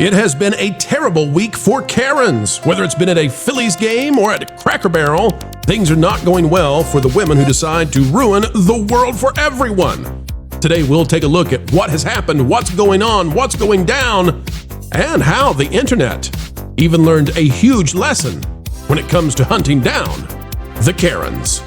It has been a terrible week for Karens. Whether it's been at a Phillies game or at Cracker Barrel, things are not going well for the women who decide to ruin the world for everyone. Today, we'll take a look at what has happened, what's going on, what's going down, and how the internet even learned a huge lesson when it comes to hunting down the Karens.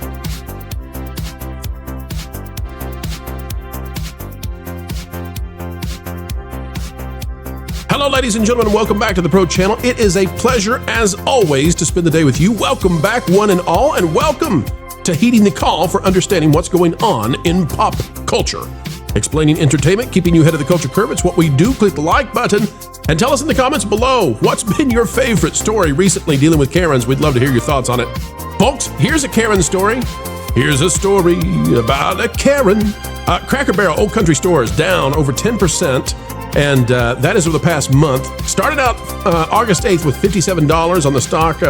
Hello, ladies and gentlemen, and welcome back to the Pro Channel. It is a pleasure, as always, to spend the day with you. Welcome back, one and all, and welcome to heeding the call for understanding what's going on in pop culture. Explaining entertainment, keeping you ahead of the culture curve. It's what we do. Click the like button and tell us in the comments below what's been your favorite story recently dealing with Karens. We'd love to hear your thoughts on it. Folks, here's a Karen story. Here's a story about a Karen. Cracker Barrel Old Country Store is down over 10%. And that is over the past month. Started out August 8th with $57 on the stock,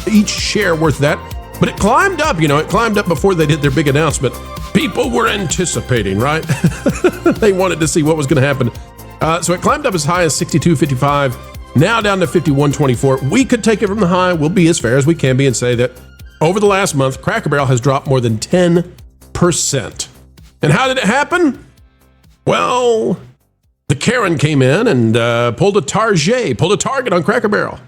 each share worth that. But it climbed up, it climbed up before they did their big announcement. People were anticipating, right? They wanted to see what was going to happen. So it climbed up as high as $62.55, now down to $51.24. We could take it from the high. We'll be as fair as we can be and say that over the last month, Cracker Barrel has dropped more than 10%. And how did it happen? Well, the Karen came in and pulled a target on Cracker Barrel.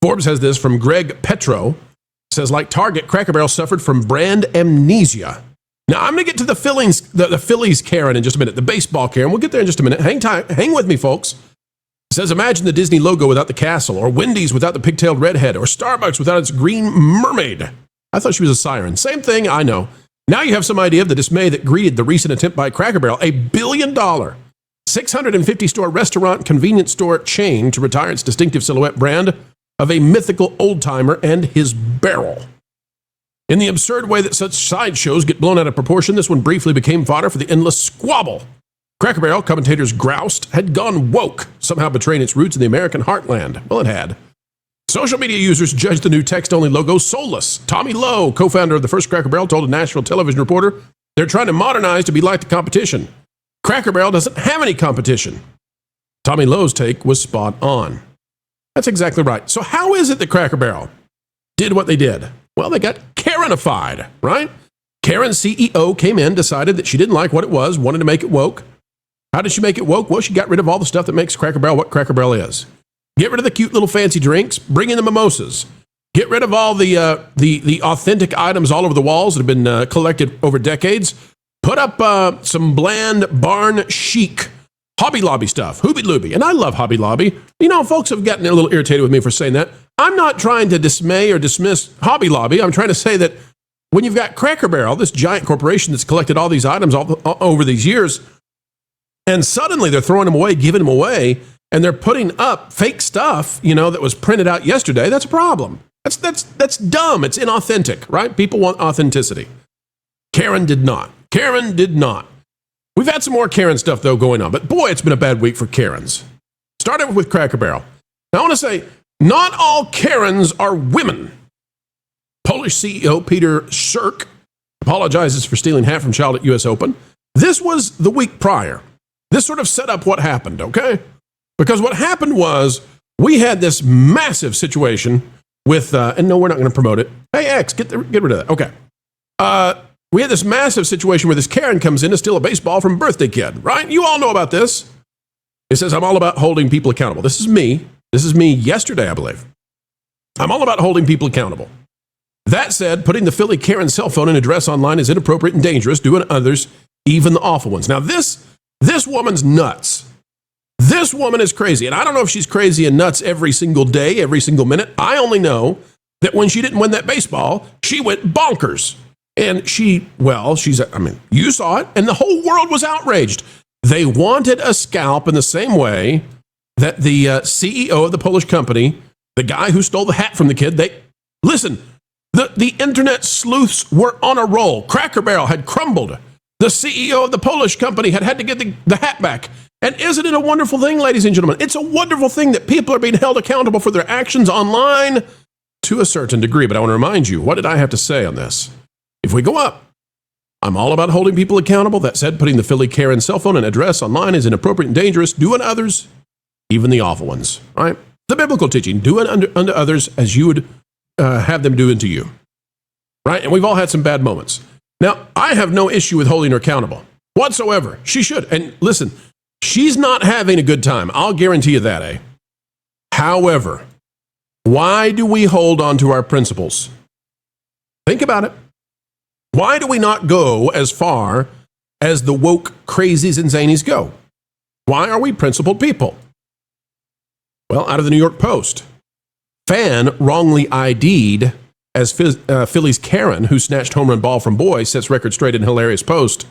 Forbes has this from Greg Petro. It says, like Target, Cracker Barrel suffered from brand amnesia. Now, I'm going to get to the Phillies Karen in just a minute, the baseball Karen. We'll get there in just a minute. Hang with me, folks. It says, imagine the Disney logo without the castle, or Wendy's without the pigtailed redhead, or Starbucks without its green mermaid. I thought she was a siren. Same thing, I know. Now you have some idea of the dismay that greeted the recent attempt by Cracker Barrel, $1 billion 650-store restaurant convenience store chain to retire its distinctive silhouette brand of a mythical old-timer and his barrel. In the absurd way that such sideshows get blown out of proportion, this one briefly became fodder for the endless squabble. Cracker Barrel, commentators groused, had gone woke, somehow betraying its roots in the American heartland. Well, it had. Social media users judged the new text-only logo soulless. Tommy Lowe, co-founder of the first Cracker Barrel, told a national television reporter they're trying to modernize to be like the competition. Cracker Barrel doesn't have any competition. Tommy Lowe's take was spot on. That's exactly right. So how is it that Cracker Barrel did what they did? Well, they got Karenified, right? Karen's CEO came in, decided that she didn't like what it was, wanted to make it woke. How did she make it woke? Well, she got rid of all the stuff that makes Cracker Barrel what Cracker Barrel is. Get rid of the cute little fancy drinks, bring in the mimosas. Get rid of all the authentic items all over the walls that have been collected over decades. Put up some bland, barn chic Hobby Lobby stuff, Hooby Looby. And I love Hobby Lobby. Folks have gotten a little irritated with me for saying that. I'm not trying to dismay or dismiss Hobby Lobby. I'm trying to say that when you've got Cracker Barrel, this giant corporation that's collected all these items all over these years, and suddenly they're throwing them away, giving them away, and they're putting up fake stuff, that was printed out yesterday, that's a problem. That's dumb. It's inauthentic, right? People want authenticity. Karen did not. We've had some more Karen stuff, though, going on. But boy, it's been a bad week for Karens. Started with Cracker Barrel. Now, I want to say, not all Karens are women. Polish CEO Peter Szirk apologizes for stealing hat from child at U.S. Open. This was the week prior. This sort of set up what happened, okay? Because what happened was we had this massive situation with, and no, we're not going to promote it. Hey, X, get rid of that. Okay. We had this massive situation where this Karen comes in to steal a baseball from Birthday Kid, right? You all know about this. It says, I'm all about holding people accountable. This is me. This is me yesterday, I believe. I'm all about holding people accountable. That said, putting the Phillie Karen cell phone and address online is inappropriate and dangerous, doing others, even the awful ones. Now, this woman's nuts. This woman is crazy. And I don't know if she's crazy and nuts every single day, every single minute. I only know that when she didn't win that baseball, she went bonkers. And you saw it, and the whole world was outraged. They wanted a scalp in the same way that the CEO of the Polish company, the guy who stole the hat from the kid, the internet sleuths were on a roll. Cracker Barrel had crumbled. The CEO of the Polish company had to get the hat back. And isn't it a wonderful thing, ladies and gentlemen? It's a wonderful thing that people are being held accountable for their actions online to a certain degree. But I want to remind you, what did I have to say on this? If we go up, I'm all about holding people accountable. That said, putting the Phillie Karen cell phone and address online is inappropriate and dangerous, doing others, even the awful ones, right? The biblical teaching, do it unto others as you would have them do unto you, right? And we've all had some bad moments. Now, I have no issue with holding her accountable whatsoever. She should. And listen, she's not having a good time. I'll guarantee you that, eh? However, why do we hold on to our principles? Think about it. Why do we not go as far as the woke crazies and zanies go? Why are we principled people? Well, out of the New York Post, fan wrongly ID'd as Phillies Karen, who snatched home run ball from boy, sets record straight in hilarious post.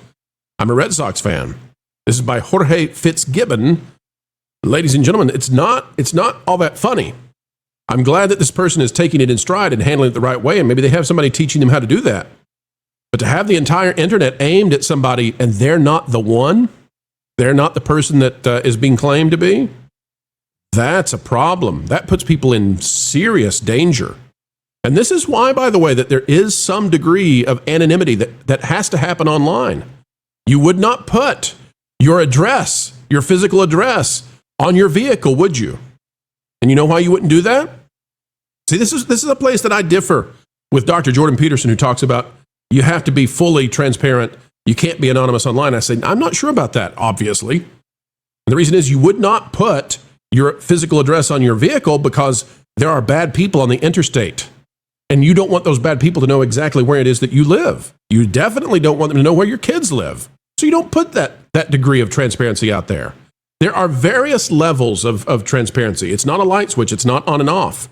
I'm a Red Sox fan. This is by Jorge Fitzgibbon. Ladies and gentlemen, it's not all that funny. I'm glad that this person is taking it in stride and handling it the right way, and maybe they have somebody teaching them how to do that. But to have the entire internet aimed at somebody and they're not the one, they're not the person that is being claimed to be, that's a problem. That puts people in serious danger. And this is why, by the way, that there is some degree of anonymity that has to happen online. You would not put your address, your physical address, on your vehicle, would you? And you know why you wouldn't do that? See, this is a place that I differ with Dr. Jordan Peterson, who talks about you have to be fully transparent. You can't be anonymous online. I say, I'm not sure about that, obviously. And the reason is you would not put your physical address on your vehicle because there are bad people on the interstate. And you don't want those bad people to know exactly where it is that you live. You definitely don't want them to know where your kids live. So you don't put that degree of transparency out there. There are various levels of transparency. It's not a light switch. It's not on and off.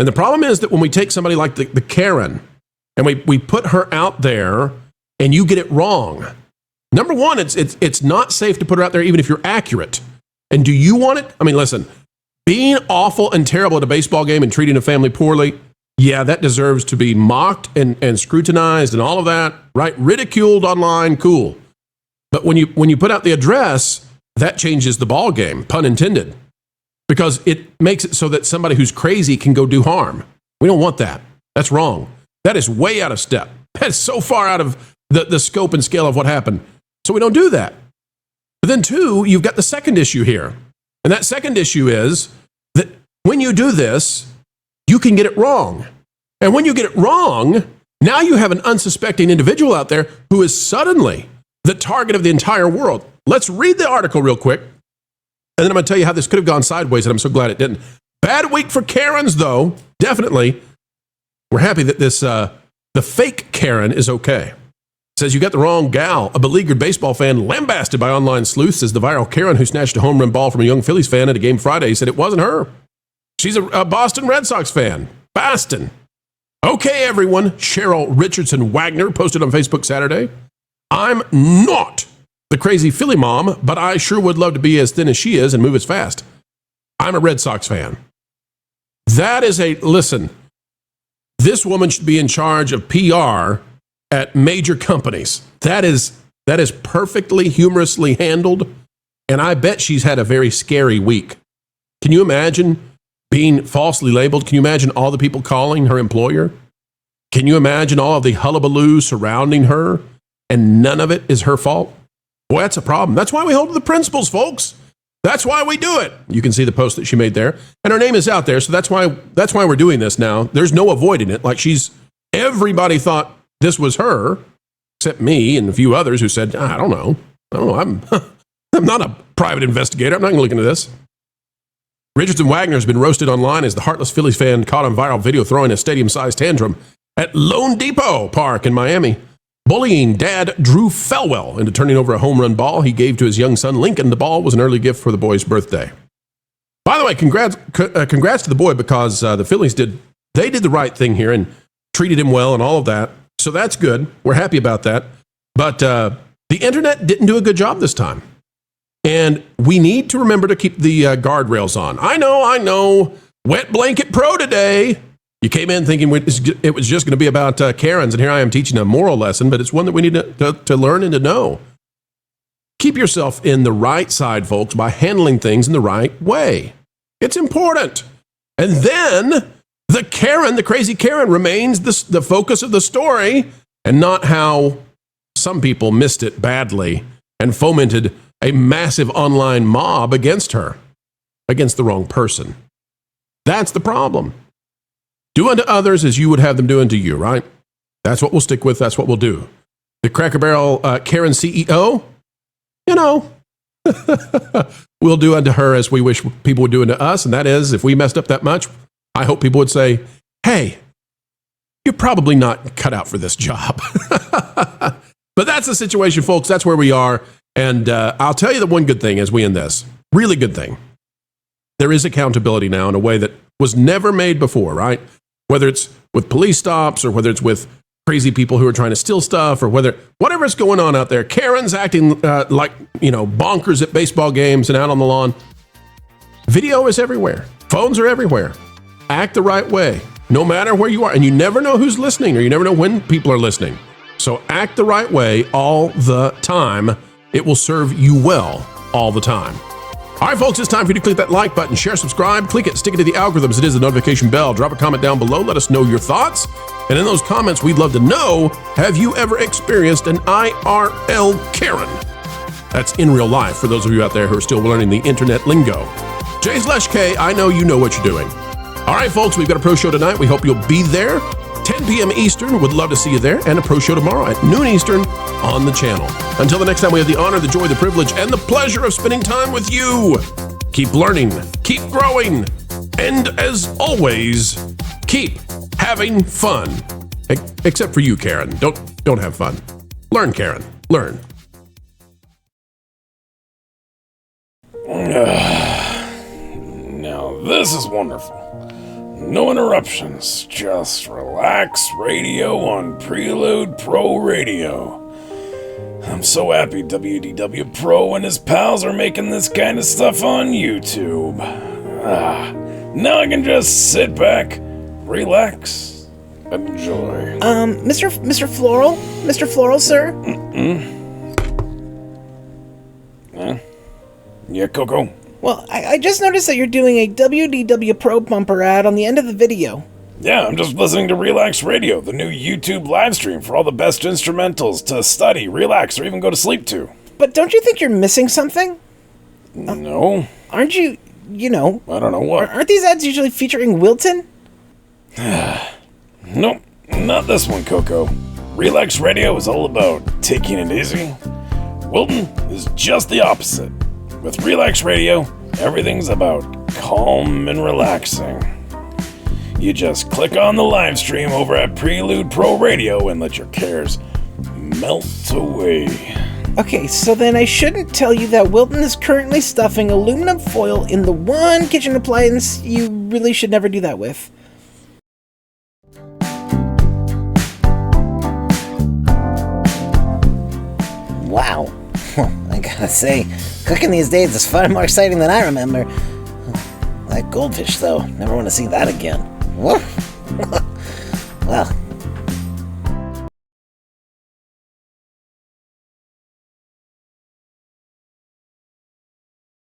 And the problem is that when we take somebody like the Karen and we put her out there and you get it wrong, number one, it's not safe to put her out there even if you're accurate. And do you want it? I mean, listen, being awful and terrible at a baseball game and treating a family poorly, yeah, that deserves to be mocked and scrutinized and all of that, right? Ridiculed online, cool. But when you put out the address, that changes the ball game, pun intended, because it makes it so that somebody who's crazy can go do harm. We don't want that. That's wrong. That is way out of step. That is so far out of the scope and scale of what happened. So we don't do that. But then two, you've got the second issue here. And that second issue is that when you do this, you can get it wrong. And when you get it wrong, now you have an unsuspecting individual out there who is suddenly the target of the entire world. Let's read the article real quick, and then I'm going to tell you how this could have gone sideways, and I'm so glad it didn't. Bad week for Karens, though. Definitely. We're happy that the fake Karen is okay. Says you got the wrong gal. A beleaguered baseball fan lambasted by online sleuths says the viral Karen who snatched a home run ball from a young Phillies fan at a game Friday said it wasn't her. She's a Boston Red Sox fan. Boston. Okay, everyone. Cheryl Richardson Wagner posted on Facebook Saturday. I'm not the crazy Philly mom, but I sure would love to be as thin as she is and move as fast. I'm a Red Sox fan. That is listen, this woman should be in charge of PR at major companies. That is perfectly humorously handled, and I bet she's had a very scary week. Can you imagine being falsely labeled? Can you imagine all the people calling her employer? Can you imagine all of the hullabaloo surrounding her, and none of it is her fault? Boy, that's a problem. That's why we hold to the principles, folks. That's why we do it. You can see the post that she made there, and her name is out there, so that's why we're doing this now. There's no avoiding it. Like everybody thought this was her, except me and a few others who said, I don't know. I'm not a private investigator. I'm not going to look into this. Richardson Wagner has been roasted online as the heartless Phillies fan caught on viral video throwing a stadium-sized tantrum at Lone Depot Park in Miami, bullying dad Drew Felwell into turning over a home run ball he gave to his young son Lincoln. The ball was an early gift for the boy's birthday. By the way, congrats to the boy, because the Phillies did the right thing here and treated him well and all of that. So that's good. We're happy about that. But the internet didn't do a good job this time. And we need to remember to keep the guardrails on. I know. Wet blanket pro today. You came in thinking it was just going to be about Karens, and here I am teaching a moral lesson, but it's one that we need to learn and to know. Keep yourself in the right side, folks, by handling things in the right way. It's important. And then the crazy Karen remains the focus of the story, and not how some people missed it badly and fomented a massive online mob against her. against the wrong person. That's the problem. Do unto others as you would have them do unto you, right? That's what we'll stick with. That's what we'll do. The Cracker Barrel Karen CEO, you know, we'll do unto her as we wish people would do unto us. And that is, if we messed up that much, I hope people would say, hey, you're probably not cut out for this job. But that's the situation, folks. That's where we are. And I'll tell you the one good thing as we end this. Really good thing. There is accountability now in a way that was never made before, right? Whether it's with police stops or whether it's with crazy people who are trying to steal stuff or whatever's going on out there. Karen's acting like, bonkers at baseball games and out on the lawn. Video is everywhere. Phones are everywhere. Act the right way, no matter where you are. And you never know who's listening or you never know when people are listening. So act the right way all the time. It will serve you well all the time. All right, folks, it's time for you to click that like button, share, subscribe, click it, stick it to the algorithms. It is the notification bell. Drop a comment down below. Let us know your thoughts. And in those comments, we'd love to know, have you ever experienced an IRL Karen? That's in real life for those of you out there who are still learning the internet lingo. J/K, I know you know what you're doing. All right, folks, we've got a pro show tonight. We hope you'll be there. 10 p.m. Eastern. Would love to see you there. And a pro show tomorrow at noon Eastern on the channel. Until the next time, we have the honor, the joy, the privilege, and the pleasure of spending time with you. Keep learning, keep growing, and as always, keep having fun. Except for you, Karen. Don't have fun. Learn, Karen. Learn. Now, this is wonderful. No interruptions, just relax radio on Prelude Pro Radio. I'm so happy WDW Pro and his pals are making this kind of stuff on YouTube. Now I can just sit back, relax, enjoy. Mr. Floral? Mr. Floral, sir? Yeah, Coco? Well, I just noticed that you're doing a WDW Pro bumper ad on the end of the video. Yeah, I'm just listening to Relax Radio, the new YouTube live stream for all the best instrumentals to study, relax, or even go to sleep to. But don't you think you're missing something? No. Aren't you, I don't know what. Aren't these ads usually featuring Wilton? Nope, not this one, Coco. Relax Radio is all about taking it easy. Wilton is just the opposite. With Relax Radio, everything's about calm and relaxing. You just click on the live stream over at Prelude Pro Radio and let your cares melt away. Okay, so then I shouldn't tell you that Wilton is currently stuffing aluminum foil in the one kitchen appliance you really should never do that with. Wow. I gotta say, cooking these days is far more exciting than I remember. That goldfish, though, never want to see that again. Woof. Well,